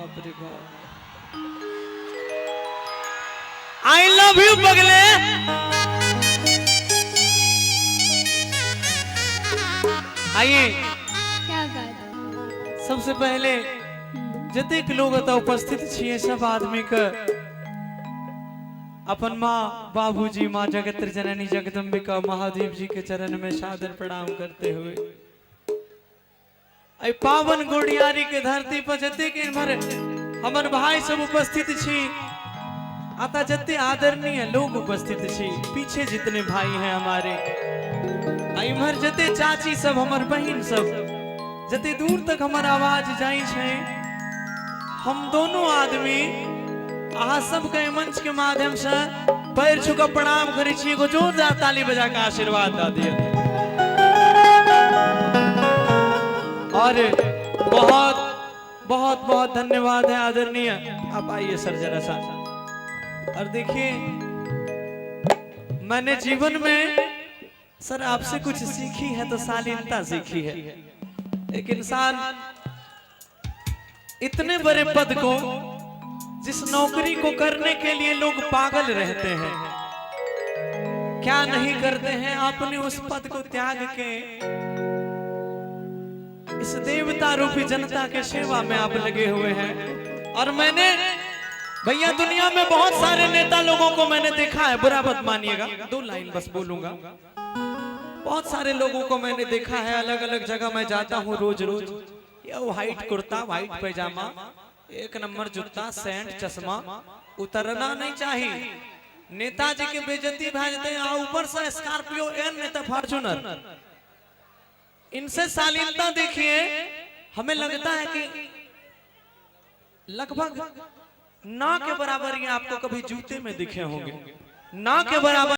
बाप रे बाप। आई लव यू पगले। आइए क्या बात। सबसे पहले जतेक लोग उपस्थित छिए सब आदमी के अपन माँ बाबूजी माँ जगत जननी जगदम्बिका महादेव जी के चरण में सादर प्रणाम करते हुए आई पावन गोड़ियारी के धरती पर जते के हमर भाई सब उपस्थित छी आता जते आदरणीय लोग उपस्थित छी पीछे जितने भाई हैं हमारे इमहर जते चाची सब हमर बहन सब जते दूर तक हमर आवाज जाई छे हम दोनों आदमी अहा सबके मंच के माध्यम से पैर छुकर प्रणाम करै छी। एगो जोरदार ताली बजा के आशीर्वाद द दिया। और बहुत बहुत बहुत धन्यवाद है आदरणीय। आप आइए सर जरा सा। और देखिए मैंने जीवन में सर आपसे कुछ सीखी है तो शालीनता सीखी है। एक इंसान इतने बड़े पद को जिस नौकरी को करने के लिए लोग पागल रहते हैं क्या नहीं करते हैं आपने उस पद को त्याग के इस देवता रूपी जनता के सेवा में आप लगे हुए हैं। और मैंने भैया दुनिया में बहुत सारे नेता लोगों को मैंने देखा है, बुरा मत मानिएगा, 2 लाइन बस बोलूंगा। बहुत सारे लोगों को मैंने देखा है, अलग अलग जगह मैं जाता हूँ रोज रोज, ये व्हाइट कुर्ता व्हाइट पैजामा 1 नंबर जूता सेंट चश्मा उतरना नहीं चाहिए। नेताजी के बेइज्जती भेजते हैं ऊपर से स्कॉर्पियो एन नहीं तो फॉर्च्यूनर। इनसे शालीनता देखिए हमें लगता है कि लगभग ना के बराबर ये आपको कभी जूते में दिखे होंगे, ना के बराबर।